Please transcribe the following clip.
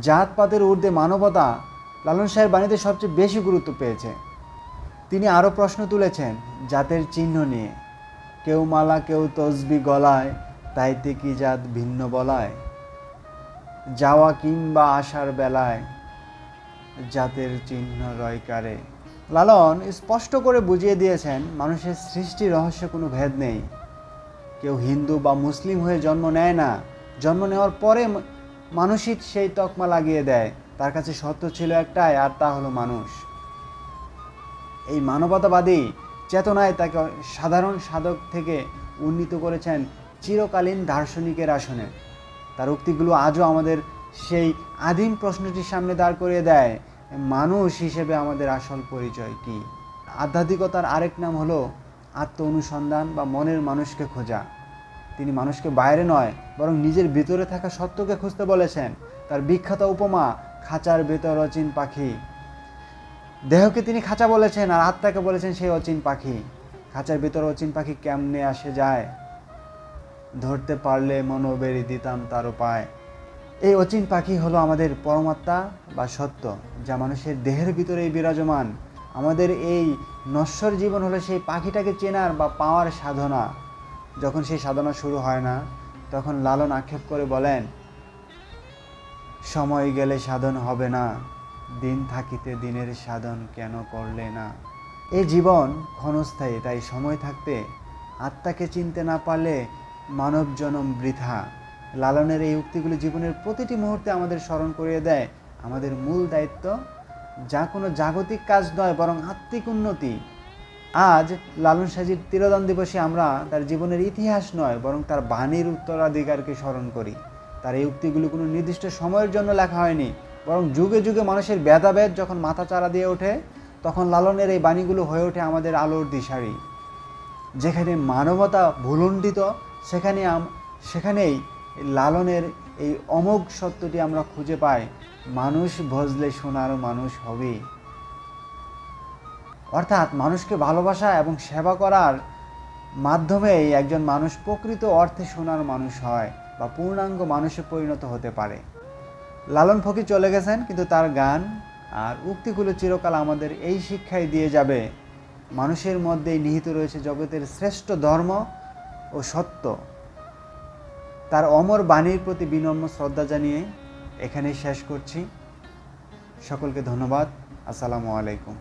জাতপাতের ঊর্ধ্বে মানবতা লালন শাহের বাণীতে সবচেয়ে বেশি গুরুত্ব পেয়েছে। তিনি আরও প্রশ্ন তুলেছেন জাতের চিহ্ন নিয়ে। কেউ মালা কেউ তসবি গলায়, তাইতে কি জাত ভিন্ন বলায়। যাওয়া কিংবা আসার বেলায় জাতের চিহ্ন রয়কারে। লালন স্পষ্ট করে বুঝিয়ে দিয়েছেন মানুষের সৃষ্টি রহস্যে কোনো ভেদ নেই। কেউ হিন্দু বা মুসলিম হয়ে জন্ম নেয় না, জন্ম নেওয়ার পরে মানুষই সেই তকমা লাগিয়ে দেয়। তার কাছে সত্য ছিল একটাই, আর তা হলো মানুষ। এই মানবতাবাদী চেতনায় তাকে সাধারণ সাধক থেকে উন্নীত করেছেন চিরকালীন দার্শনিকের আসনে। তার উক্তিগুলো আজও আমাদের সেই আদিম প্রশ্নটির সামনে দাঁড় করিয়ে দেয়, মানুষ হিসেবে আমাদের আসল পরিচয় কি। আধ্যাত্মিকতার আরেক নাম হলো আত্ম অনুসন্ধান বা মনের মানুষকে খোঁজা। তিনি মানুষকে বাইরে নয় বরং নিজের ভিতরে থাকা সত্যকে খুঁজতে বলেছেন। তার বিখ্যাত উপমা খাঁচার ভেতর অচিন পাখি। দেহকে তিনি খাঁচা বলেছেন আর আত্মাকে বলেছেন সেই অচিন পাখি। খাঁচার ভেতর অচিন পাখি কেমনে আসে যায়, ধরতে পারলে মনোবেরি দিতাম তার উপায়। এই অচিন পাখি হলো আমাদের পরমাত্মা বা সত্য, যা মানুষের দেহের ভিতরেই বিরাজমান। আমাদের এই নশ্বর জীবন হলো সেই পাখিটাকে চেনার বা পাওয়ার সাধনা। যখন সেই সাধনা শুরু হয় না, তখন লালন আক্ষেপ করে বলেন, সময় গেলে সাধন হবে না, দিন থাকিতে দিনের সাধন কেন করলে না। এই জীবন ক্ষণস্থায়ী, তাই সময় থাকতে আত্মাকে চিনতে না পারলে মানব জনম বৃথা। লালনের এই উক্তিগুলি জীবনের প্রতিটি মুহূর্তে আমাদের স্মরণ করিয়ে দেয় আমাদের মূল দায়িত্ব যা কোনো জাগতিক কাজ নয় বরং আত্মিক উন্নতি। আজ লালন সাহেজির তিরোধান দিবসে আমরা তার জীবনের ইতিহাস নয় বরং তার বাণীর উত্তরাধিকারকে স্মরণ করি। তার এই উক্তিগুলি কোনো নির্দিষ্ট সময়ের জন্য লেখা হয়নি, বরং যুগে যুগে মানুষের ভেদাভেদ যখন মাথাচাড়া দিয়ে ওঠে, তখন লালনের এই বাণীগুলো হয়ে ওঠে আমাদের আলোর দিশারি। যেখানে মানবতা ভুলুণ্ঠিত, সেখানেই লালনের এই অমোঘ সত্যটি আমরা খুঁজে পাই, মানুষ ভজলে সোনার মানুষ হবে। অর্থাৎ মানুষকে ভালোবাসা এবং সেবা করার মাধ্যমেই একজন মানুষ প্রকৃত অর্থে সোনার মানুষ হয় বা পূর্ণাঙ্গ মানুষে পরিণত হতে পারে। লালন ফকির চলে গেছেন, কিন্তু তার গান আর উক্তিগুলো চিরকাল আমাদের এই শিক্ষাই দিয়ে যাবে, মানুষের মধ্যেই নিহিত রয়েছে জগতের শ্রেষ্ঠ ধর্ম ও সত্য। তার অমর বাণীর প্রতি বিনম্র শ্রদ্ধা জানিয়ে এখানেই শেষ করছি। সকলকে ধন্যবাদ। আসসালামু আলাইকুম।